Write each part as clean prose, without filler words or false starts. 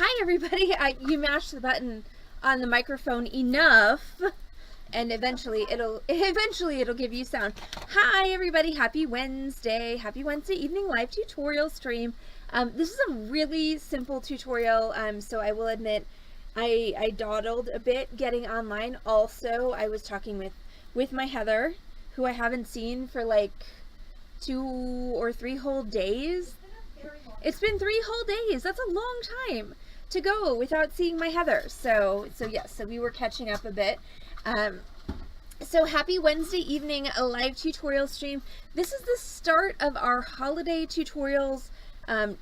Hi everybody. You mashed the button on the microphone enough, and eventually it'll give you sound. Hi everybody. Happy Wednesday. Happy Wednesday evening live tutorial stream. This is a really simple tutorial. So I will admit I dawdled a bit getting online. Also, I was talking with my Heather, who I haven't seen for like 2 or 3 whole days. It's been 3 whole days. That's a long time to go without seeing my Heather. So yes, so we were catching up a bit. So happy Wednesday evening, a live tutorial stream. This is the start of our holiday tutorials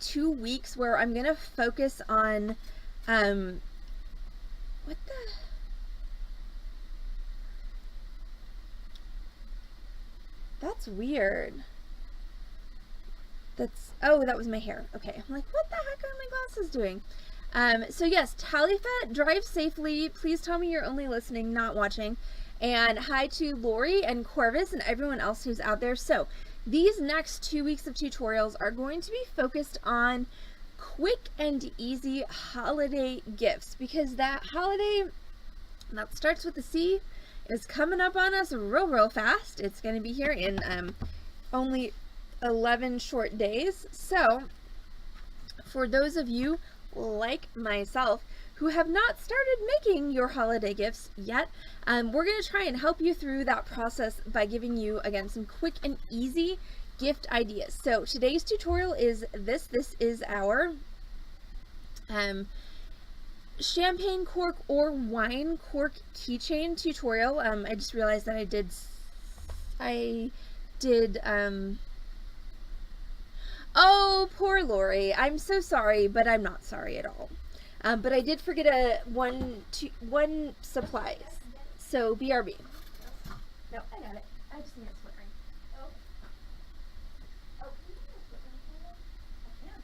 2 weeks where I'm gonna focus on what the. That's weird. Oh, that was my hair. Okay, I'm like, what the heck are my glasses doing? So yes, Talitha, drive safely. Please tell me you're only listening, not watching. And hi to Lori and Corvus and everyone else who's out there. So these next 2 weeks of tutorials are going to be focused on quick and easy holiday gifts, because that holiday that starts with the C is coming up on us real fast. It's going to be here in only 11 short days. So for those of you like myself who have not started making your holiday gifts yet, we're going to try and help you through that process by giving you, again, some quick and easy gift ideas. So today's tutorial is this is our champagne cork or wine cork keychain tutorial. I just realized that I did oh, poor Lori. I'm so sorry, but I'm not sorry at all. But I did forget one supplies. So BRB. No, I got it. I just need a split ring. Oh. Oh, can you get a split ring for me? I can.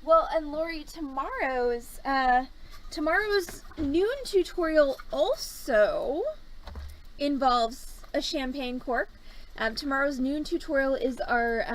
Well, and Lori, tomorrow's noon tutorial also involves a champagne cork. Tomorrow's noon tutorial is our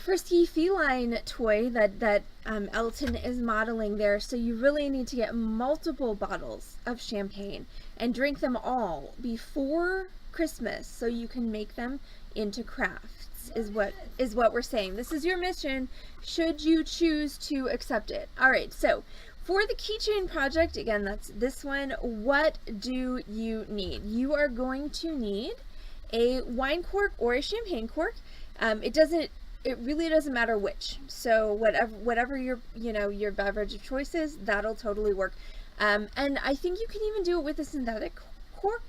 frisky feline toy that Elton is modeling there. So you really need to get multiple bottles of champagne and drink them all before Christmas so you can make them into crafts, is what we're saying. This is your mission should you choose to accept it. All right, so for the keychain project, again, that's this one, what do you need? You are going to need a wine cork or a champagne cork. It really doesn't matter which. So whatever your beverage of choice is, that'll totally work. And I think you can even do it with a synthetic cork.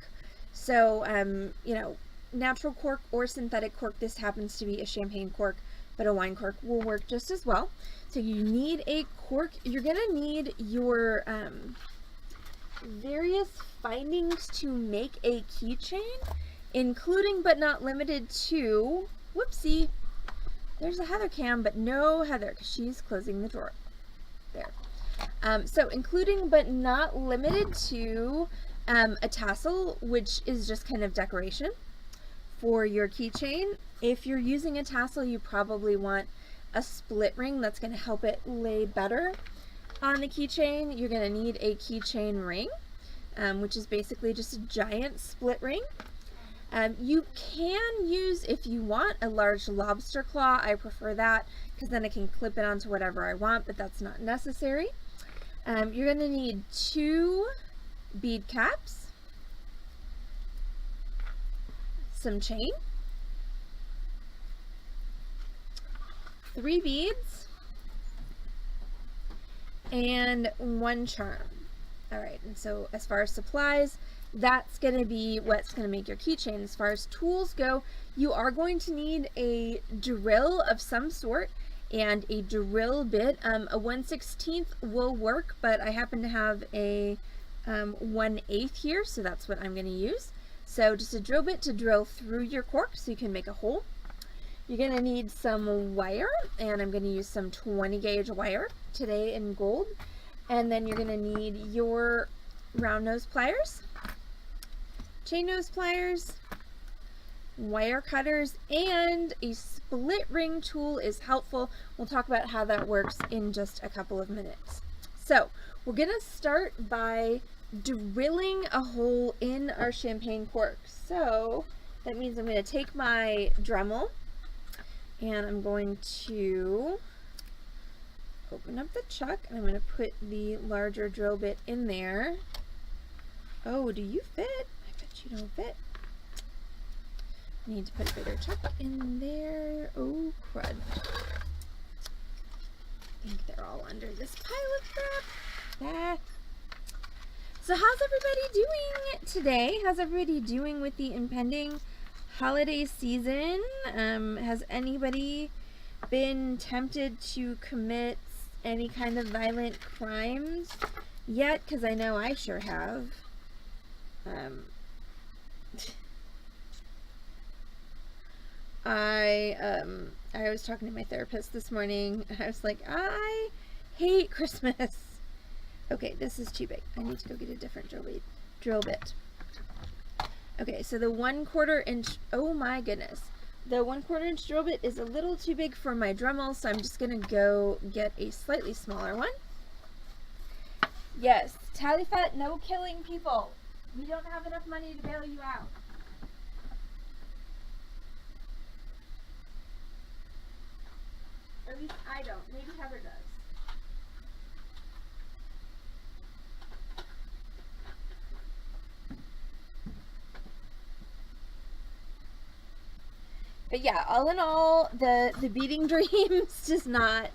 So natural cork or synthetic cork. This happens to be a champagne cork, but a wine cork will work just as well. So you need a cork. You're gonna need your various findings to make a keychain, including but not limited to, whoopsie, there's a Heather cam, but no Heather, because she's closing the drawer. There. So including but not limited to a tassel, which is just kind of decoration for your keychain. If you're using a tassel, you probably want a split ring that's going to help it lay better on the keychain. You're going to need a keychain ring, which is basically just a giant split ring. You can use, if you want, a large lobster claw. I prefer that because then I can clip it onto whatever I want, but that's not necessary. You're going to need 2 bead caps, some chain, 3 beads, and 1 charm. Alright, and so as far as supplies, that's going to be what's going to make your keychain. As far as tools go, you are going to need a drill of some sort and a drill bit. A 1/16 will work, but I happen to have a 1/8 here, so that's what I'm going to use. So just a drill bit to drill through your cork so you can make a hole. You're going to need some wire, and I'm going to use some 20 gauge wire today in gold. And then you're going to need your round nose pliers, chain nose pliers, wire cutters, and a split ring tool is helpful. We'll talk about how that works in just a couple of minutes. So we're gonna start by drilling a hole in our champagne cork. So that means I'm gonna take my Dremel and I'm going to open up the chuck and I'm gonna put the larger drill bit in there. Oh, do you fit? I bet you don't fit. Need to put a bigger chuck in there. Oh, crud. I think they're all under this pile of crap. Ah. So how's everybody doing today? How's everybody doing with the impending holiday season? Has anybody been tempted to commit any kind of violent crimes yet? Because I know I sure have. I was talking to my therapist this morning and I was like, I hate Christmas. Okay, this is too big. I need to go get a different drill bit. Okay, so the 1/4 inch, oh my goodness. The 1/4 inch drill bit is a little too big for my Dremel, so I'm just gonna go get a slightly smaller one. Yes, Talifat, no killing people. We don't have enough money to bail you out. Or at least I don't. Maybe Heather does. But yeah, all in all, the Beading Dreams does not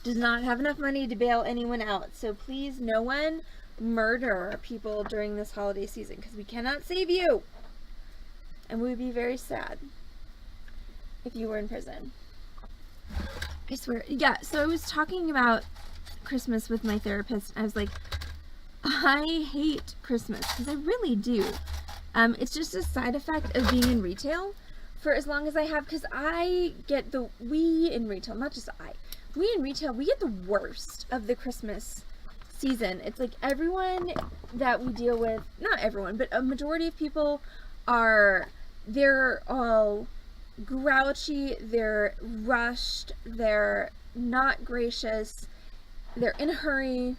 have enough money to bail anyone out. So please, no one murder people during this holiday season because we cannot save you. And we would be very sad if you were in prison. I swear. Yeah, so I was talking about Christmas with my therapist. I was like, I hate Christmas because I really do. It's just a side effect of being in retail for as long as I have, because I get we in retail get the worst of the Christmas season. It's like everyone that we deal with, not everyone, but a majority of people they're all grouchy, they're rushed, they're not gracious, they're in a hurry,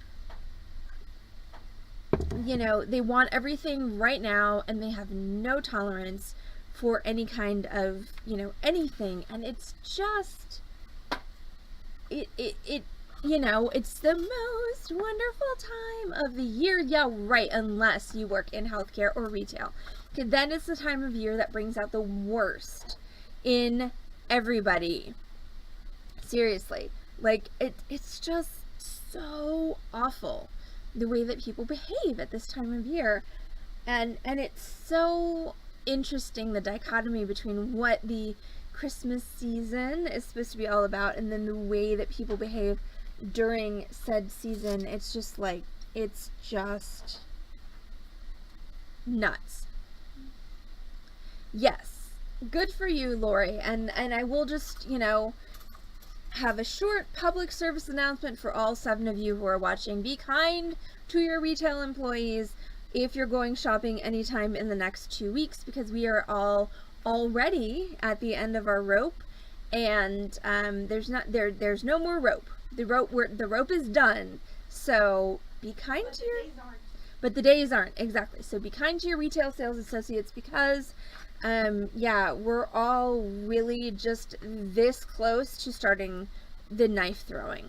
you know, they want everything right now and they have no tolerance for any kind of, you know, anything. And it's just it you know, it's the most wonderful time of the year. Yeah, right, unless you work in healthcare or retail. Okay, then it's the time of year that brings out the worst in everybody. Seriously. Like, it's just so awful the way that people behave at this time of year. And it's so interesting, the dichotomy between what the Christmas season is supposed to be all about and then the way that people behave during said season. It's just like, it's just nuts. Yes, good for you, Lori. And I will just, you know, have a short public service announcement for all 7 of you who are watching. Be kind to your retail employees if you're going shopping anytime in the next 2 weeks, because we are all already at the end of our rope, and there's no more rope. The rope is done. So be kind to your, but the days aren't, exactly. So be kind to your retail sales associates, because yeah, we're all really just this close to starting the knife throwing.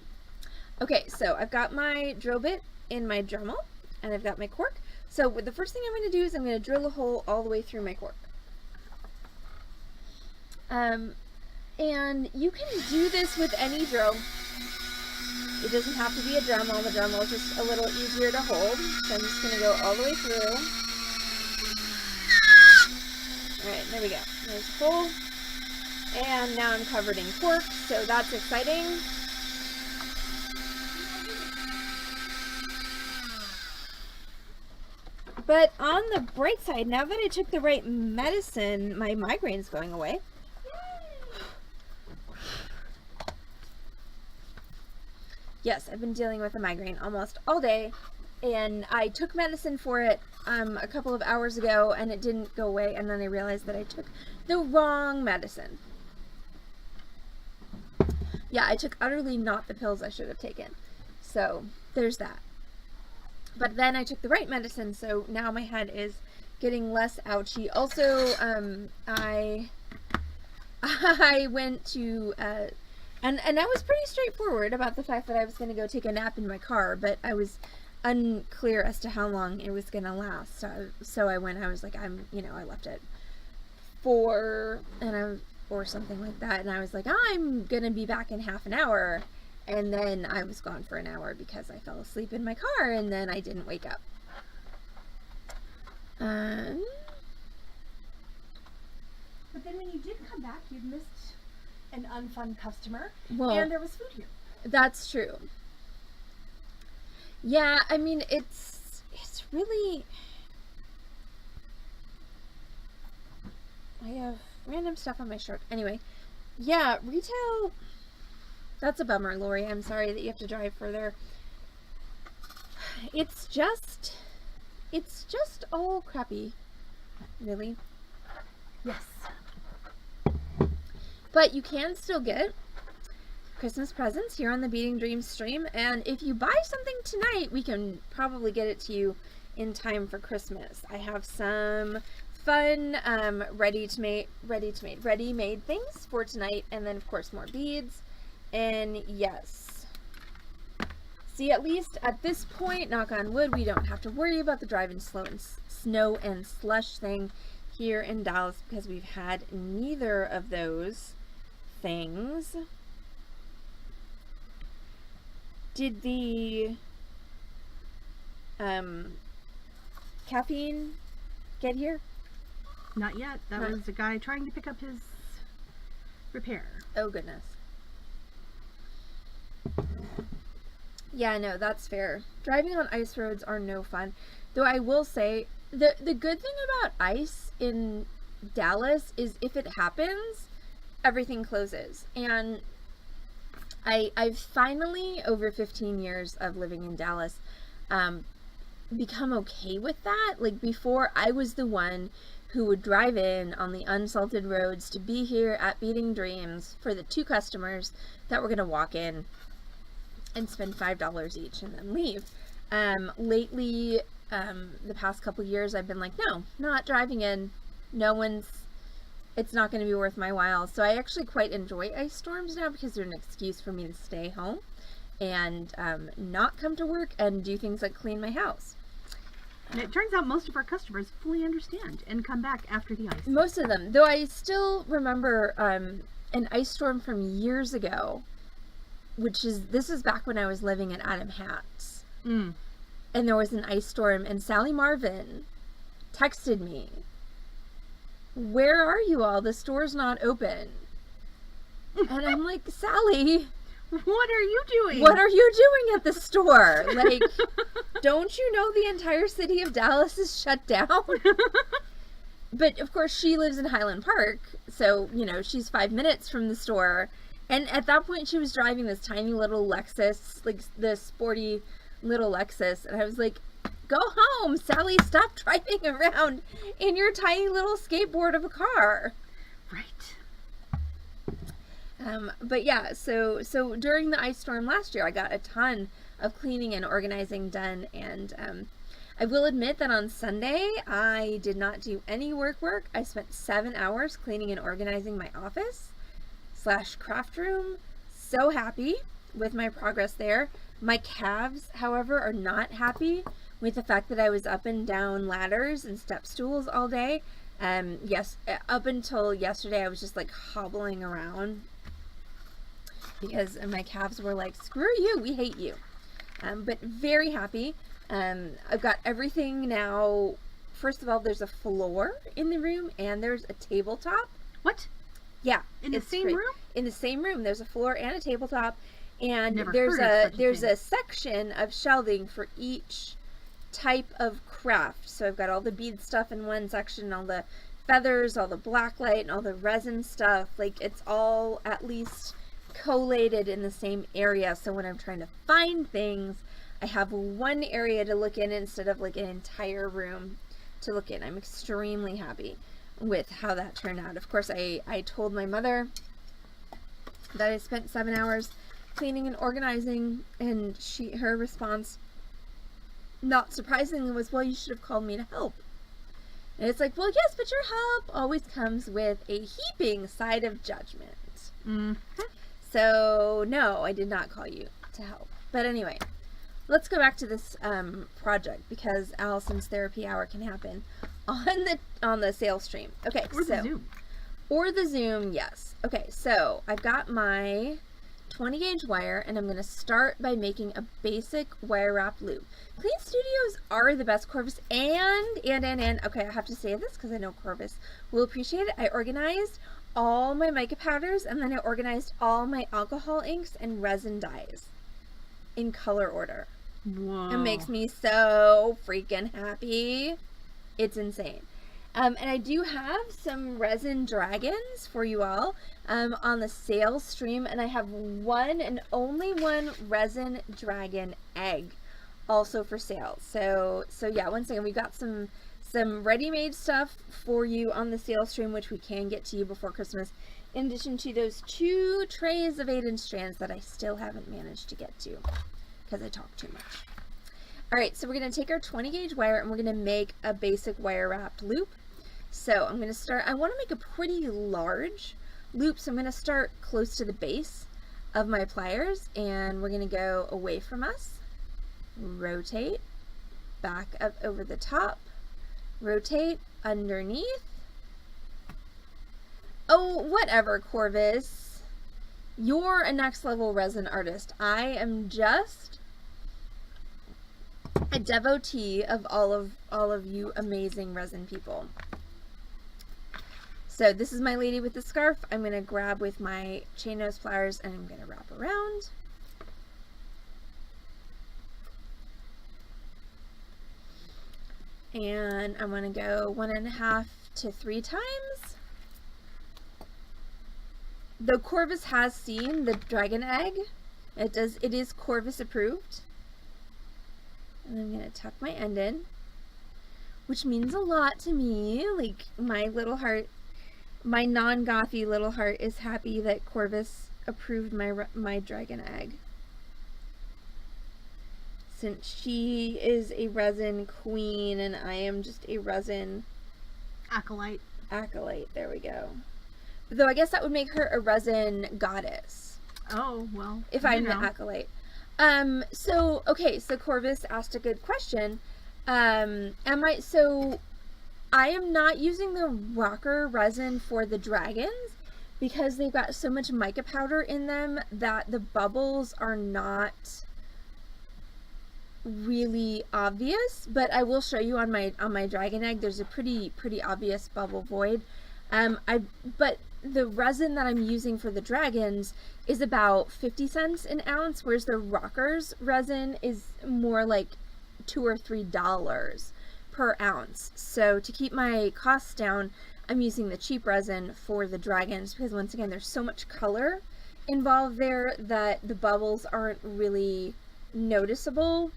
Okay, so I've got my drill bit in my Dremel and I've got my cork. So the first thing I'm going to do is I'm going to drill a hole all the way through my cork. And you can do this with any drill. It doesn't have to be a Dremel. The Dremel is just a little easier to hold. So I'm just going to go all the way through. Alright, there we go. There's a hole. And now I'm covered in cork, so that's exciting. But on the bright side, now that I took the right medicine, my migraine's going away. Yes, I've been dealing with a migraine almost all day. and I took medicine for it a couple of hours ago, and it didn't go away, and then I realized that I took the wrong medicine. Yeah, I took utterly not the pills I should have taken. So, there's that. But then I took the right medicine, so now my head is getting less ouchy. Also, I went to, and I was pretty straightforward about the fact that I was going to go take a nap in my car, but I was unclear as to how long it was going to last. So I was like, I left at 4, or something like that, and I was like, I'm going to be back in half an hour. And then I was gone for an hour because I fell asleep in my car, and then I didn't wake up. But then when you did come back, you'd missed an unfun customer, well, and there was food here. That's true. Yeah, I mean, it's really... I have random stuff on my shirt. Anyway, yeah, retail... That's a bummer, Lori. I'm sorry that you have to drive further. It's just all crappy, really. Yes. But you can still get Christmas presents here on the Beading Dreams stream, and if you buy something tonight, we can probably get it to you in time for Christmas. I have some fun ready-made things for tonight, and then of course more beads. And yes, see, at least at this point, knock on wood, we don't have to worry about the driving snow and slush thing here in Dallas, because we've had neither of those things. Did the caffeine get here? Not yet. That was a guy trying to pick up his repair. Oh goodness. Yeah, no, that's fair. Driving on ice roads are no fun. Though I will say, the good thing about ice in Dallas is if it happens, everything closes. And I've finally, over 15 years of living in Dallas, become okay with that. Like, before, I was the one who would drive in on the unsalted roads to be here at Beading Dreams for the 2 customers that were going to walk in and spend $5 each and then leave. Lately, the past couple years, I've been like, no, not driving in. It's not going to be worth my while. So I actually quite enjoy ice storms now, because they're an excuse for me to stay home and not come to work and do things like clean my house. And it turns out most of our customers fully understand and come back after the ice. Most of them. Though I still remember an ice storm from years ago, this is back when I was living at Adam Hat's. And there was an ice storm, and Sally Marvin texted me, "Where are you all? The store's not open." And I'm like, Sally, what are you doing? What are you doing at the store? Like, don't you know the entire city of Dallas is shut down? But of course she lives in Highland Park, so, she's 5 minutes from the store. And at that point she was driving this tiny little Lexus, like the sporty little Lexus. And I was like, go home, Sally, stop driving around in your tiny little skateboard of a car. Right. But yeah, so during the ice storm last year, I got a ton of cleaning and organizing done, and I will admit that on Sunday, I did not do any work. I spent 7 hours cleaning and organizing my office / craft room. So happy with my progress there. My calves, however, are not happy with the fact that I was up and down ladders and step stools all day. Yes, up until yesterday, I was just like hobbling around, because my calves were like, screw you, we hate you. But very happy. I've got everything now. First of all, there's a floor in the room, and there's a tabletop. What? Yeah. In the same room? In the same room. There's a floor and a tabletop, and Never there's heard of such there's thing. a section of shelving for each type of craft. So I've got all the bead stuff in one section, all the feathers, all the blacklight, and all the resin stuff. Like, it's all at least collated in the same area, so when I'm trying to find things, I have one area to look in instead of like an entire room to look in. I'm extremely happy with how that turned out. Of course, I told my mother that I spent 7 hours cleaning and organizing, and her response, not surprisingly, was, well, you should have called me to help. And it's like, well, yes, but your help always comes with a heaping side of judgment. Mm-hmm. So no, I did not call you to help. But anyway, let's go back to this project, because Allison's therapy hour can happen on the sales stream. Okay, Or the Zoom. Or the Zoom, yes. Okay, so I've got my 20 gauge wire, and I'm going to start by making a basic wire wrap loop. Clean Studios are the best. Corvus and okay, I have to say this because I know Corvus will appreciate it. I organized all my mica powders, and then I organized all my alcohol inks and resin dyes in color order. Whoa. It makes me so freaking happy. It's insane. And I do have some resin dragons for you all on the sales stream, and I have one and only one resin dragon egg also for sale. So yeah, once again, we got some ready-made stuff for you on the sales stream, which we can get to you before Christmas, in addition to those 2 trays of 8-inch strands that I still haven't managed to get to because I talk too much. All right, so we're going to take our 20 gauge wire, and we're going to make a basic wire wrapped loop. So I'm going to start, I want to make a pretty large loop, so I'm going to start close to the base of my pliers, and we're going to go away from us, rotate, back up over the top, rotate, underneath. Oh, whatever, Corvus. You're a next level resin artist. I am just a devotee of all of you amazing resin people. So this is my lady with the scarf. I'm going to grab with my chain nose pliers, and I'm going to wrap around. And I'm going to go 1.5 to 3 times. Though Corvus has seen the dragon egg, it is Corvus approved. And I'm going to tuck my end in, which means a lot to me. Like, my little heart, my non-gothy little heart is happy that Corvus approved my dragon egg, since she is a resin queen and I am just a resin acolyte. There we go. Though I guess that would make her a resin goddess. Oh, well. If I'm the acolyte. So Corvus asked a good question. I am not using the rocker resin for the dragons because they've got so much mica powder in them that the bubbles are not really obvious, but I will show you on my dragon egg. There's a pretty obvious bubble void. But the resin that I'm using for the dragons is about 50 cents an ounce, whereas the rockers resin is more like $2 or $3 per ounce. So to keep my costs down, I'm using the cheap resin for the dragons, because once again, there's so much color involved there that the bubbles aren't really noticeable.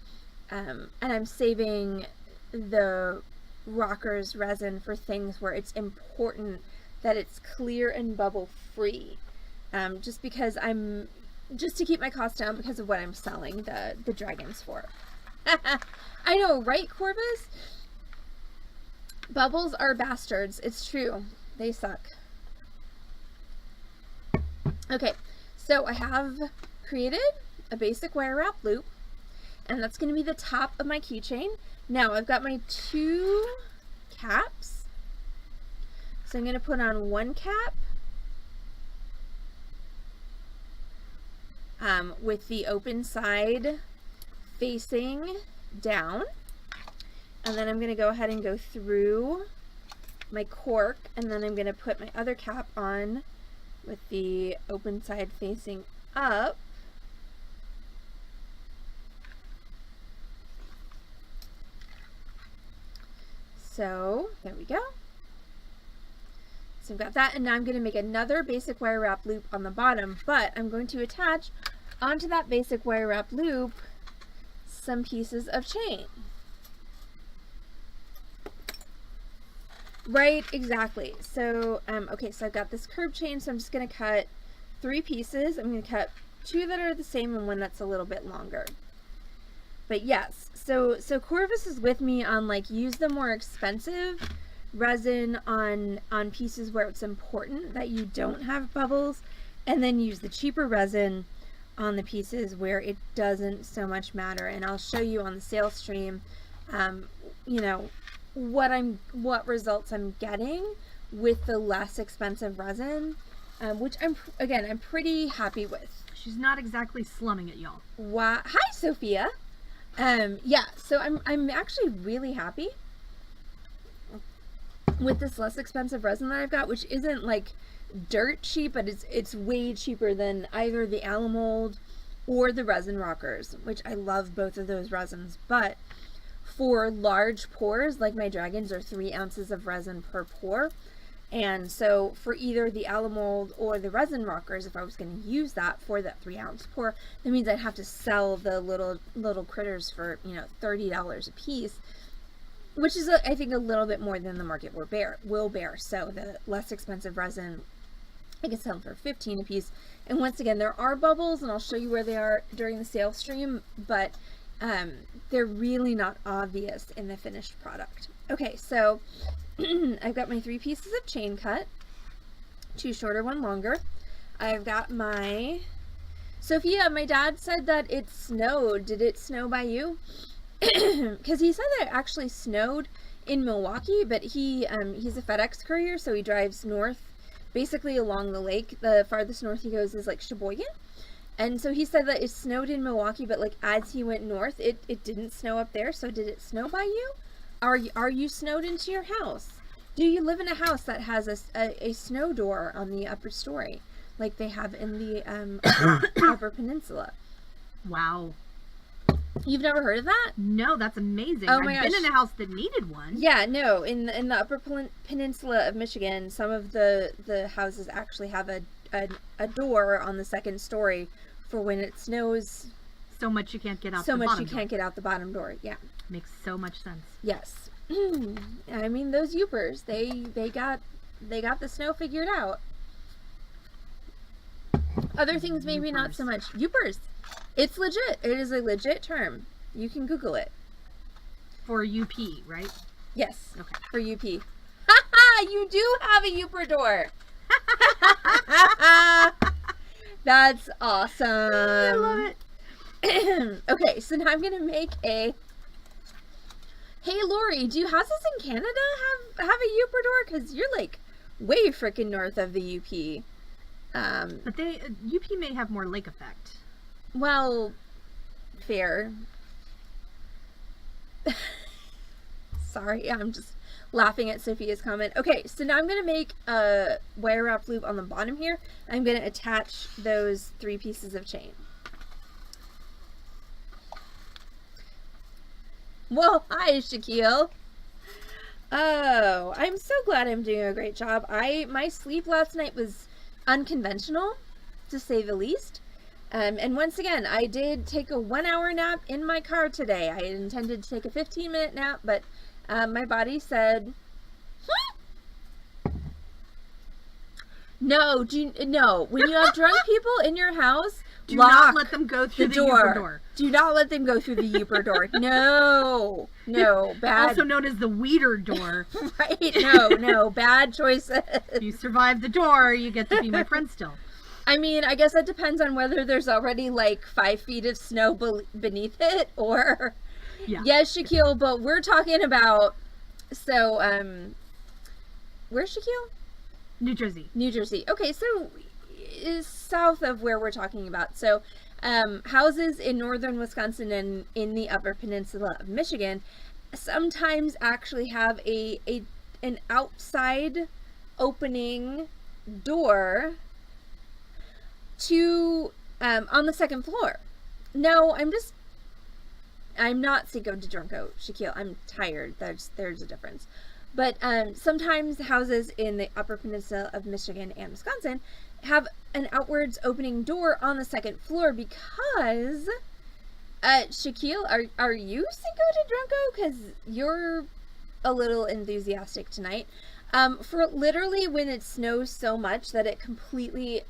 And I'm saving the rockers resin for things where it's important that it's clear and bubble free. Just to keep my costs down because of what I'm selling the dragons for. I know, right, Corvus? Bubbles are bastards. It's true. They suck. Okay, so I have created a basic wire wrap loop, and that's going to be the top of my keychain. Now I've got my 2 caps. So I'm going to put on one cap with the open side facing down. And then I'm going to go ahead and go through my cork, and then I'm going to put my other cap on with the open side facing up. So there we go. So I've got that, and now I'm going to make another basic wire wrap loop on the bottom, but I'm going to attach onto that basic wire wrap loop some pieces of chain. Right, exactly. So, okay, so I've got this curb chain, so I'm just going to cut 3 pieces. I'm going to cut 2 that are the same and 1 that's a little bit longer. But yes, so Corvus is with me on, like, use the more expensive resin on pieces where it's important that you don't have bubbles, and then use the cheaper resin on the pieces where it doesn't so much matter. And I'll show you on the sales stream, you know, what results I'm getting with the less expensive resin, which I'm pretty happy with. She's not exactly slumming it, y'all. Wow. Hi, Sophia. Yeah, so I'm actually really happy with this less expensive resin that I've got, which isn't like dirt cheap, but it's way cheaper than either the Alamold or the Resin Rockers, which I love both of those resins. But for large pours, like my dragons are 3 ounces of resin per pour, and so for either the Alamold or the Resin Rockers, if I was going to use that for that 3 ounce pour, that means I'd have to sell the little critters for, you know, $30 a piece, which is I think a little bit more than the market will bear. So the less expensive resin, I can sell them for $15 a piece. And once again, there are bubbles, and I'll show you where they are during the sales stream, but they're really not obvious in the finished product. Okay, so I've got my 3 pieces of chain cut, 2 shorter, 1 longer. I've got my Sophia. My dad said that it snowed. Did it snow by you? Because he said that it actually snowed in Milwaukee, but he's a FedEx courier, so he drives north, basically along the lake. The farthest north he goes is like Sheboygan. And so he said that it snowed in Milwaukee, but like as he went north, it didn't snow up there. So did it snow by you? Are you snowed into your house? Do you live in a house that has a snow door on the upper story, like they have in the Upper Peninsula? Wow. You've never heard of that? No, that's amazing. Oh my I've been in a house that needed one. Yeah, no. In the Upper Peninsula of Michigan, some of the houses actually have a door on the 2nd story for when it snows. So much you can't get out. So the much bottom you door. can't get out the bottom door. Yeah. Makes so much sense. Yes. I mean, those Yoopers, they got the snow figured out. Other things maybe not so much. Yoopers. It's legit. It is a legit term. You can Google it. For UP, right? Yes. Okay. For UP. Haha! You do have a Yooper door. That's awesome. I love it. Okay, so now I'm gonna make a. Hey Lori, do houses in Canada have a Yooper door? Because you're like way freaking north of the UP. But UP may have more lake effect. Well, fair. Sorry, I'm just laughing at Sophia's comment. Okay, so now I'm going to make a wire wrap loop on the bottom here. I'm going to attach those 3 pieces of chain. Well, hi, Shaquille. Oh, I'm so glad I'm doing a great job. My sleep last night was unconventional, to say the least. And once again, I did take a 1-hour nap in my car today. I intended to take a 15-minute nap, but my body said, no, when you have drunk people in your house, do not let them go through the Yooper door. Do not let them go through the Yooper door. No, bad. Also known as the Weeder door. Right, no, bad choices. If you survive the door, you get to be my friend still. I mean, I guess that depends on whether there's already like 5 feet of snow beneath it, or yeah. Yes, Shaquille. But we're talking about where's Shaquille? New Jersey. New Jersey. Okay, so is south of where we're talking about. So houses in northern Wisconsin and in the Upper Peninsula of Michigan sometimes actually have an outside opening door to on the 2nd floor. No, I'm not Cinco de Drunko, Shaquille. I'm tired. There's a difference. But sometimes houses in the Upper Peninsula of Michigan and Wisconsin have an outwards opening door on the 2nd floor because Shaquille, are you Cinco de Drunko? Because you're a little enthusiastic tonight. For literally when it snows so much that it completely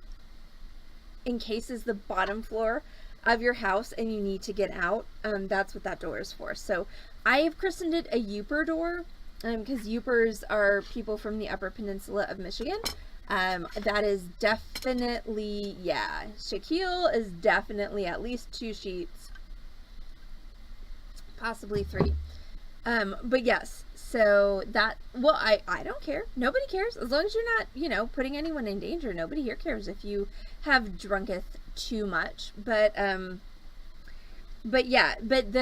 encases the bottom floor of your house and you need to get out, that's what that door is for. So I have christened it a Youper door, because Youpers are people from the Upper Peninsula of Michigan. That is definitely, yeah, Shaquille is definitely at least 2 sheets, possibly 3. But yes, so that, well, I don't care. Nobody cares. As long as you're not, you know, putting anyone in danger. Nobody here cares if you have drunketh too much. But yeah,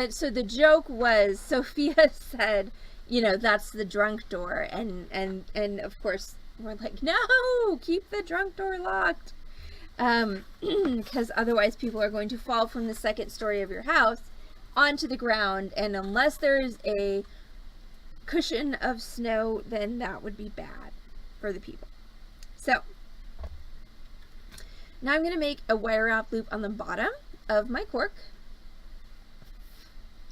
so the joke was, Sophia said, you know, that's the drunk door. And of course, we're like, no, keep the drunk door locked. Because otherwise people are going to fall from the 2nd story of your house onto the ground, and unless there's a cushion of snow, then that would be bad for the people. So now I'm going to make a wire wrap loop on the bottom of my cork.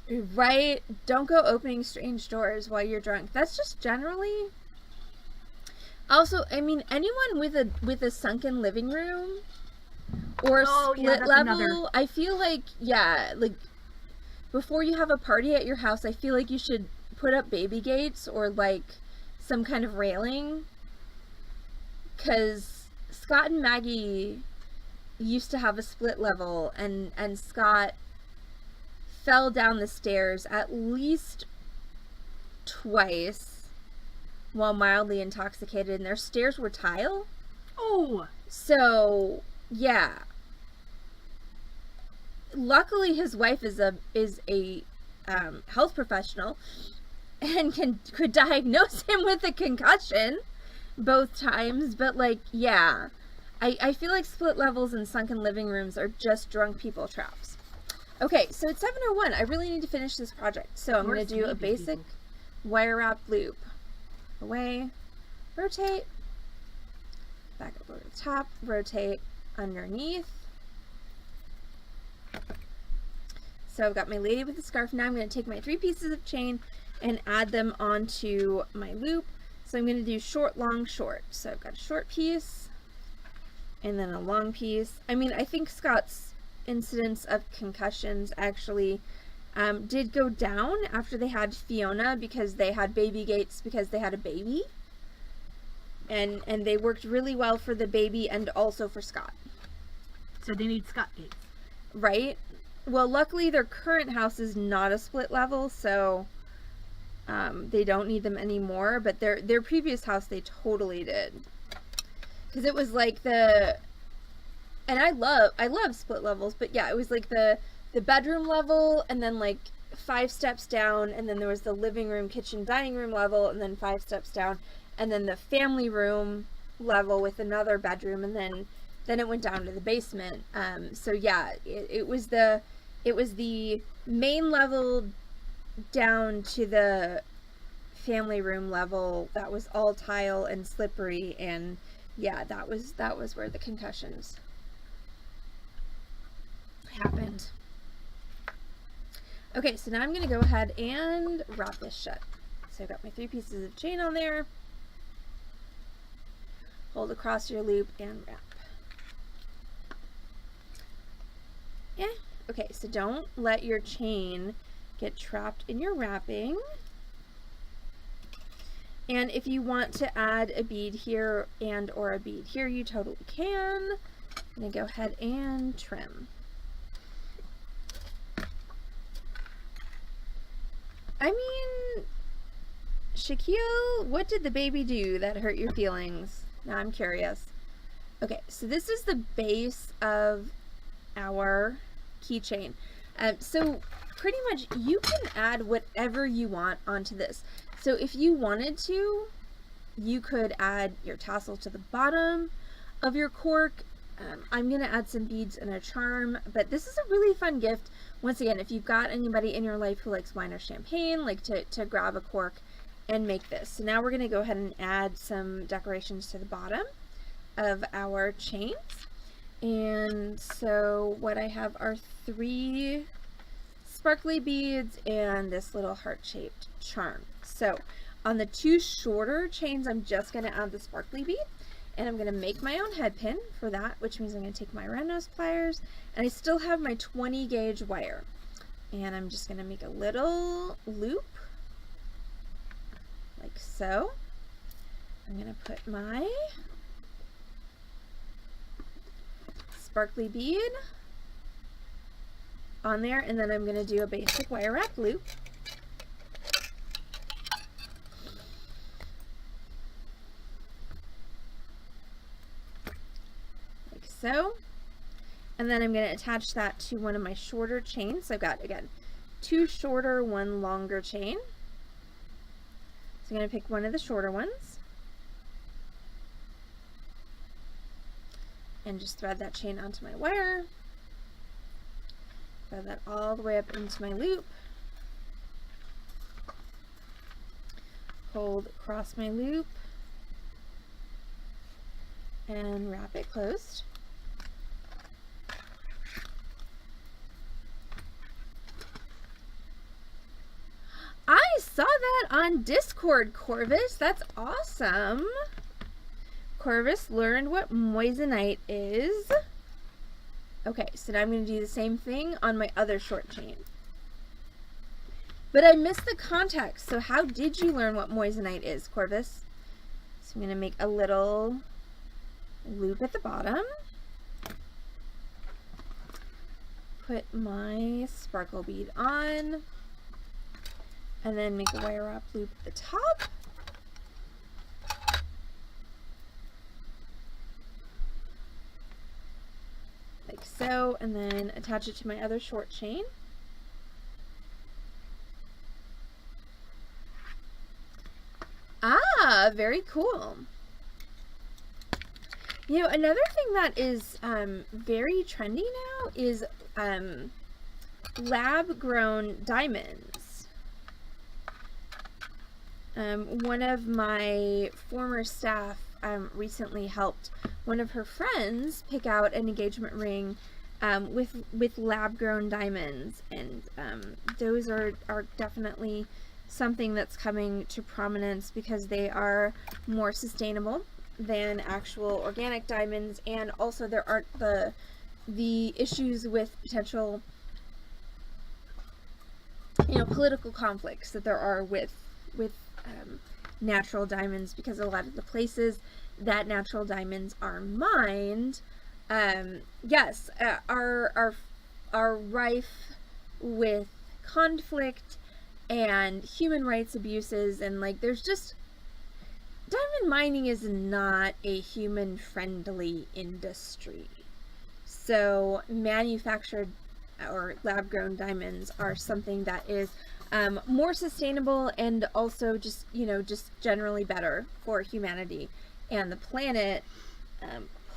Right? Don't go opening strange doors while you're drunk. That's just generally. Also, I mean, anyone with a sunken living room or split level, I feel like, yeah, like before you have a party at your house, I feel like you should put up baby gates or like some kind of railing, because Scott and Maggie used to have a split level, and Scott fell down the stairs at least twice while mildly intoxicated, and their stairs were tile. Oh, so yeah. Luckily, his wife is a health professional and could diagnose him with a concussion both times. But like, yeah, I feel like split levels and sunken living rooms are just drunk people traps. Okay, so it's 7:01. I really need to finish this project, so I'm going to do a basic wire wrap loop. Away, rotate, back up over the top, rotate underneath. So I've got my lady with the scarf. Now I'm going to take my 3 pieces of chain and add them onto my loop. So I'm going to do short, long, short. So I've got a short piece and then a long piece. I mean, I think Scott's incidence of concussions actually did go down after they had Fiona, because they had baby gates because they had a baby. And they worked really well for the baby and also for Scott. So they need Scott gates. Right? Well, luckily their current house is not a split level, so they don't need them anymore. But their previous house, they totally did, because it was like and I love split levels, but yeah, it was like the bedroom level, and then like 5 steps down, and then there was the living room, kitchen, dining room level, and then 5 steps down, and then the family room level with another bedroom, and then it went down to the basement. So yeah, it was the main level down to the family room level that was all tile and slippery, and yeah, that was where the concussions happened. Okay, so now I'm going to go ahead and wrap this shut. So I've got my 3 pieces of chain on there. Hold across your loop and wrap. Yeah. Okay, so don't let your chain get trapped in your wrapping. And if you want to add a bead here and or a bead here, you totally can. I'm going to go ahead and trim. I mean, Shaquille, what did the baby do that hurt your feelings? Now I'm curious. Okay, so this is the base of our keychain. So pretty much you can add whatever you want onto this. So if you wanted to, you could add your tassel to the bottom of your cork. I'm going to add some beads and a charm, but this is a really fun gift. Once again, if you've got anybody in your life who likes wine or champagne, like to grab a cork and make this. So now we're going to go ahead and add some decorations to the bottom of our chains. And so what I have are 3 sparkly beads and this little heart-shaped charm. So on the 2 shorter chains, I'm just going to add the sparkly bead, and I'm going to make my own head pin for that, which means I'm going to take my round nose pliers, and I still have my 20 gauge wire, and I'm just going to make a little loop like so. I'm going to put my sparkly bead on there, and then I'm going to do a basic wire wrap loop. Like so. And then I'm going to attach that to one of my shorter chains. So I've got, again, 2 shorter, 1 longer chain. So I'm going to pick one of the shorter ones and just thread that chain onto my wire. Thread that all the way up into my loop. Hold across my loop and wrap it closed. I saw that on Discord, Corvus. That's awesome. Corvus learned what moissanite is. Okay, so now I'm going to do the same thing on my other short chain. But I missed the context, so how did you learn what moissanite is, Corvus? So I'm going to make a little loop at the bottom. Put my sparkle bead on. And then make a wire wrap loop at the top. Like so, and then attach it to my other short chain. Ah, very cool. You know, another thing that is very trendy now is lab-grown diamonds. One of my former staff recently helped one of her friends pick out an engagement ring with lab-grown diamonds, and those are definitely something that's coming to prominence because they are more sustainable than actual organic diamonds, and also there aren't the issues with potential, you know, political conflicts that there are with natural diamonds, because a lot of the places that natural diamonds are mined, yes, are rife with conflict and human rights abuses, and like there's just, diamond mining is not a human friendly industry. So manufactured or lab grown diamonds are something that is more sustainable, and also just, you know, just generally better for humanity and the planet.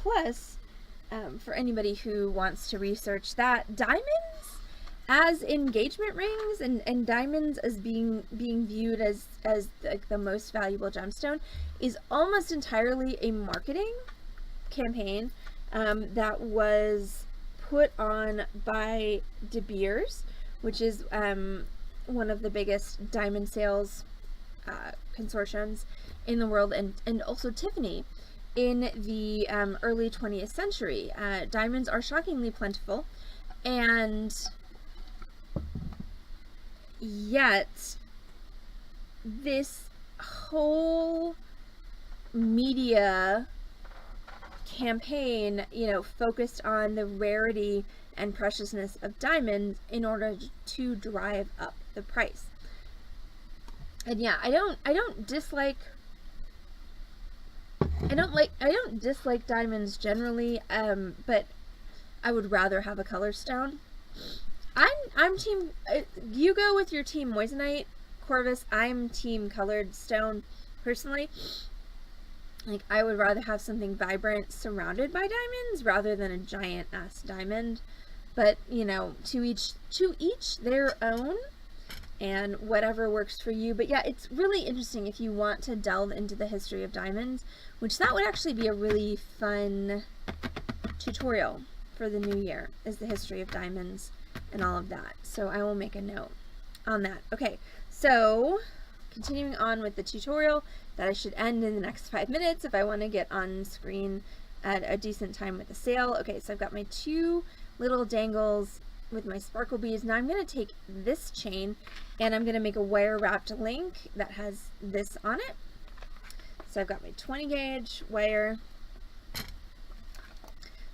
Plus, for anybody who wants to research that, diamonds as engagement rings and diamonds as being viewed as like the most valuable gemstone is almost entirely a marketing campaign that was put on by De Beers, which is one of the biggest diamond sales consortiums in the world, and also Tiffany. In the early 20th century, diamonds are shockingly plentiful, and yet this whole media campaign, you know, focused on the rarity and preciousness of diamonds in order to drive up the price. And yeah, I don't dislike diamonds generally, but I would rather have a color stone. I'm team, you go with your team moissanite, Corvus. I'm team colored stone personally. Like, I would rather have something vibrant surrounded by diamonds rather than a giant ass diamond. But, you know, to each their own, and whatever works for you. But yeah, it's really interesting if you want to delve into the history of diamonds, which that would actually be a really fun tutorial for the new year is the history of diamonds and all of that. So I will make a note on that. Okay, so continuing on with the tutorial that I should end in the next 5 minutes if I want to get on screen at a decent time with the sale. Okay, so I've got my 2 little dangles with my sparkle beads. Now I'm going to take this chain and I'm going to make a wire wrapped link that has this on it. So I've got my 20 gauge wire.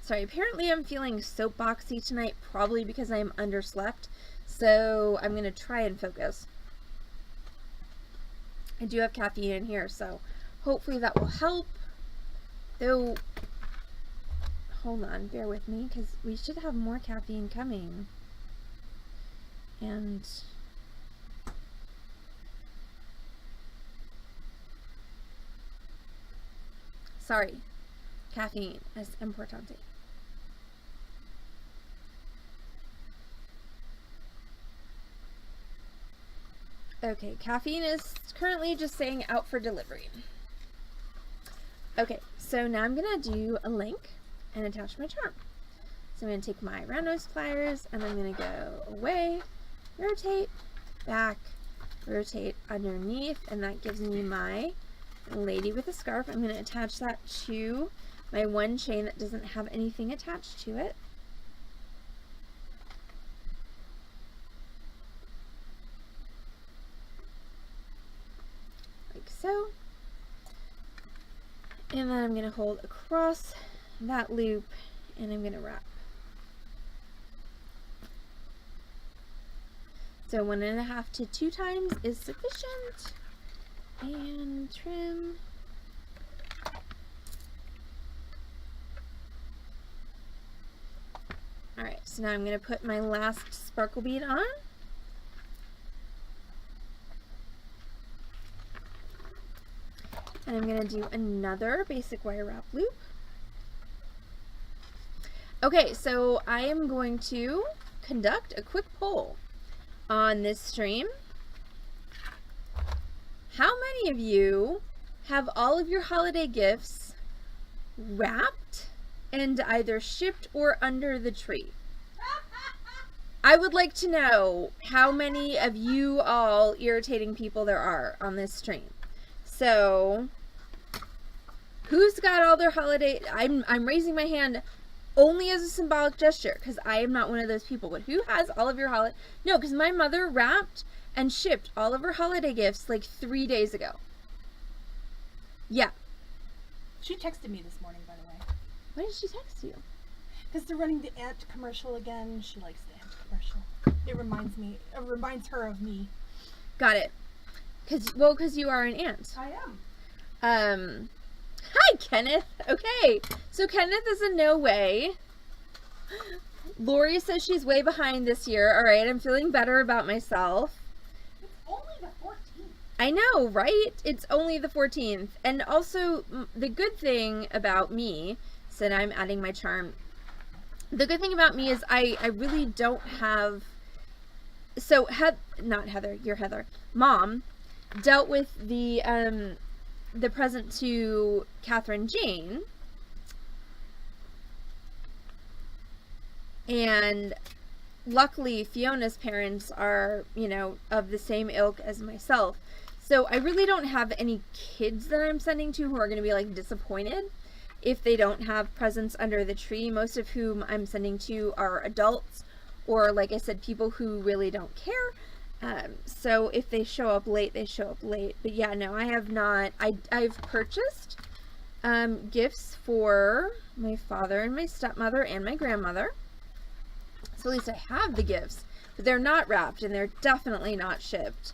Sorry, apparently I'm feeling soapboxy tonight, probably because I'm underslept. So I'm going to try and focus. I do have caffeine in here, so hopefully that will help. Though, hold on, bear with me, because we should have more caffeine coming. And sorry, caffeine es importante. Okay, caffeine is currently just saying out for delivery. Okay, so now I'm going to do a link and attach my charm. So I'm going to take my round nose pliers and I'm going to go away, rotate, back, rotate underneath, and that gives me my lady with a scarf. I'm going to attach that to my one chain that doesn't have anything attached to it. Like so. And then I'm going to hold across that loop and I'm going to wrap. So 1.5 to 2 times is sufficient. And trim. Alright, so now I'm going to put my last sparkle bead on. And I'm going to do another basic wire wrap loop. Okay, so I am going to conduct a quick poll on this stream. How many of you have all of your holiday gifts wrapped and either shipped or under the tree? I would like to know how many of you all irritating people there are on this stream. So, who's got all their holiday? I'm raising my hand only as a symbolic gesture because I am not one of those people. But who has all of your holiday? No, because my mother wrapped and shipped all of her holiday gifts like 3 days ago. Yeah. She texted me this morning, by the way. Why did she text you? Because they're running the ant commercial again. She likes the ant commercial. It reminds her of me. Got it. Because you are an ant. I am. Hi, Kenneth. Okay, so Kenneth is a no way. Lori says she's way behind this year. All right, I'm feeling better about myself. It's only the 14th. I know, right? It's only the 14th. And also, the good thing about me, so now I'm adding my charm. The good thing about me is I really don't have... So, not Heather, you're Heather. Mom dealt with the present to Catherine Jane, and luckily Fiona's parents are, you know, of the same ilk as myself, so I really don't have any kids that I'm sending to who are going to be like disappointed if they don't have presents under the tree, most of whom I'm sending to are adults or, like I said, people who really don't care. So if they show up late, they show up late. But yeah, no, I have not. I've purchased gifts for my father and my stepmother and my grandmother. So at least I have the gifts, but they're not wrapped and they're definitely not shipped.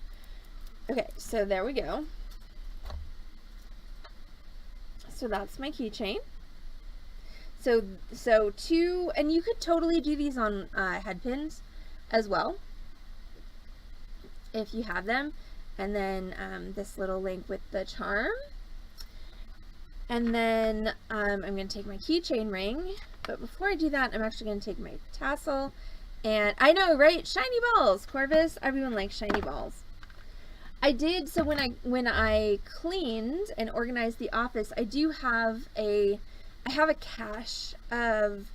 Okay, so there we go. So that's my keychain. So 2, and you could totally do these on head pins as well, if you have them. And then this little link with the charm. And then I'm going to take my keychain ring. But before I do that, I'm actually going to take my tassel. And I know, right? Shiny balls, Corvus. Everyone likes shiny balls. I did, so when I cleaned and organized the office, I have a cache of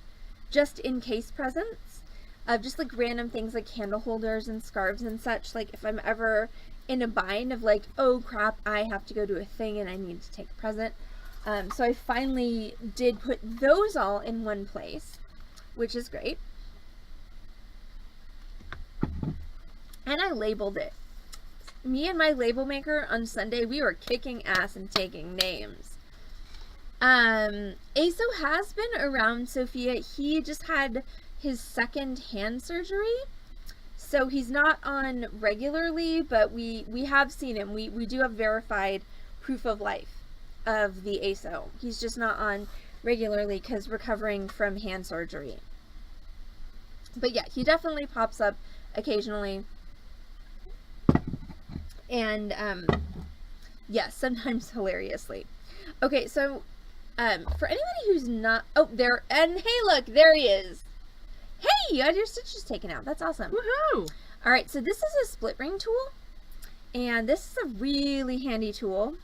just in case presents of just like random things like candle holders and scarves and such. Like if I'm ever in a bind of like, oh crap, I have to go to a thing and I need to take a present. So I finally did put those all in one place, which is great. And I labeled it. Me and my label maker on Sunday, we were kicking ass and taking names. ASO has been around Sophia. He just had his second hand surgery, so he's not on regularly, but we have seen him. We do have verified proof of life of the ASO. He's just not on regularly because recovering from hand surgery. But yeah, he definitely pops up occasionally. And yes, sometimes hilariously. Okay, so for anybody who's not, oh, there, and hey, look, there he is. Hey, you had your stitches taken out. That's awesome. Woohoo! All right, so this is a split ring tool, and this is a really handy tool.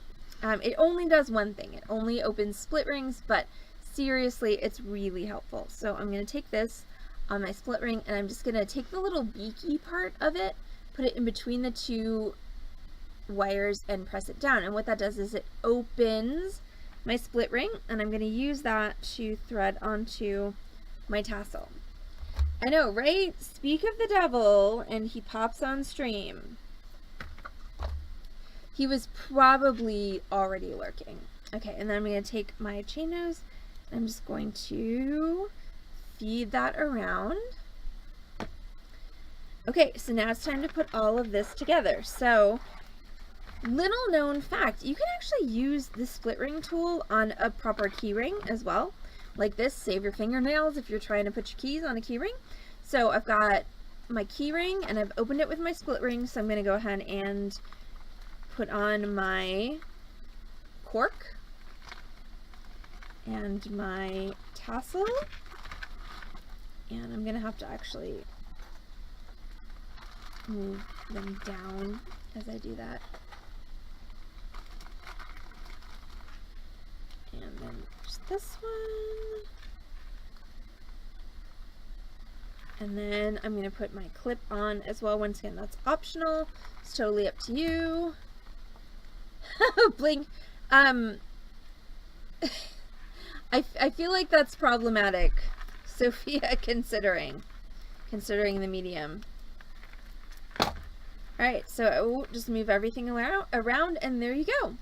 It only does one thing. It only opens split rings, but seriously, it's really helpful. So I'm going to take this on my split ring, and I'm just going to take the little beaky part of it, put it in between the two wires, and press it down. And what that does is it opens my split ring, and I'm going to use that to thread onto my tassel. I know, right? Speak of the devil, and he pops on stream. He was probably already lurking. Okay, and then I'm going to take my chain nose, and I'm just going to feed that around. Okay, so now it's time to put all of this together. So, little known fact, you can actually use the split ring tool on a proper key ring as well. Like this, save your fingernails if you're trying to put your keys on a key ring. So I've got my key ring and I've opened it with my split ring, so I'm going to go ahead and put on my cork and my tassel, and I'm going to have to actually move them down as I do that. And then just this one. And then I'm going to put my clip on as well. Once again, that's optional. It's totally up to you. Blink. I feel like that's problematic, Sophia, considering the medium. Alright, so I will just move everything around, and there you go.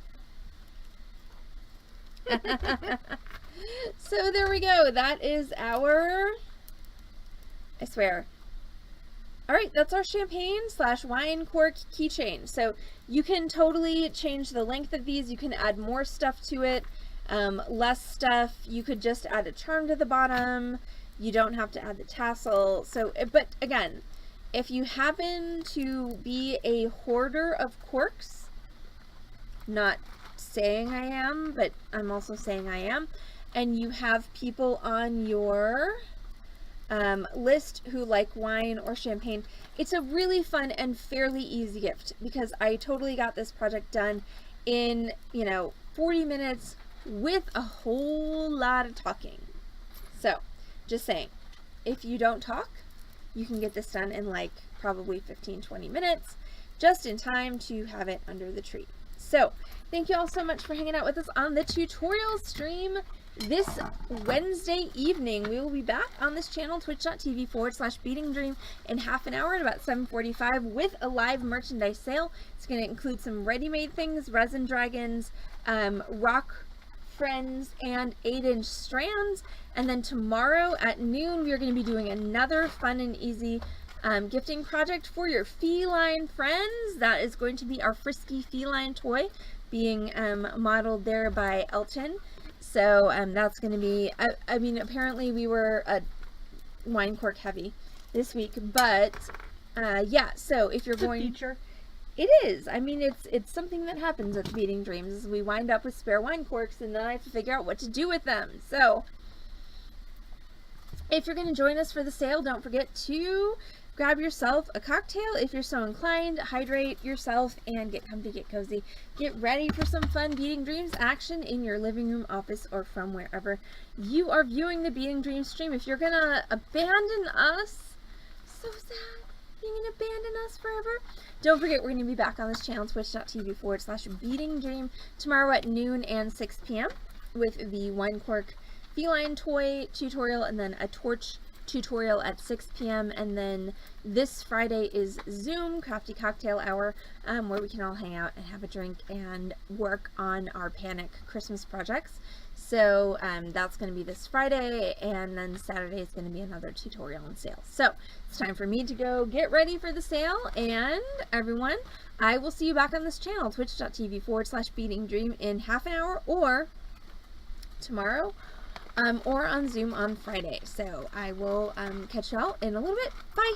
So there we go. That is our, I swear. Alright, that's our champagne / wine cork keychain. So you can totally change the length of these. You can add more stuff to it, less stuff. You could just add a charm to the bottom. You don't have to add the tassel. So, but again, if you happen to be a hoarder of corks, not saying I am, but I'm also saying I am, and you have people on your list who like wine or champagne, it's a really fun and fairly easy gift, because I totally got this project done in, 40 minutes with a whole lot of talking. So, just saying, if you don't talk, you can get this done in like probably 15-20 minutes, just in time to have it under the tree. So, thank you all so much for hanging out with us on the tutorial stream this Wednesday evening. We will be back on this channel, twitch.tv/beadingdream, in half an hour at about 7:45 with a live merchandise sale. It's going to include some ready-made things, resin dragons, rock friends, and 8-inch strands. And then tomorrow at noon, we are going to be doing another fun and easy gifting project for your feline friends. That is going to be our Frisky feline toy being modeled there by Elton. So that's going to be, I mean, apparently we were wine cork heavy this week, but yeah, so if you're going, feature. It is. I mean, it's something that happens at the Beading Dreams, is we wind up with spare wine corks, and then I have to figure out what to do with them. So if you're going to join us for the sale, don't forget to grab yourself a cocktail if you're so inclined, hydrate yourself, and get comfy, get cozy. Get ready for some fun Beading Dreams action in your living room, office, or from wherever you are viewing the Beading Dreams stream. If you're gonna abandon us, so sad, you're gonna abandon us forever. Don't forget, we're gonna be back on this channel, twitch.tv/Beading Dream, tomorrow at noon and 6 p.m. with the One Cork feline toy tutorial, and then a torch tutorial at 6 p.m. and then this Friday is Zoom Crafty Cocktail Hour, where we can all hang out and have a drink and work on our Panic Christmas projects. So that's going to be this Friday, and then Saturday is going to be another tutorial and sale. So it's time for me to go get ready for the sale, and everyone, I will see you back on this channel, twitch.tv/Beading Dream, in half an hour, or tomorrow, or on Zoom on Friday. So I will catch you all in a little bit. Bye!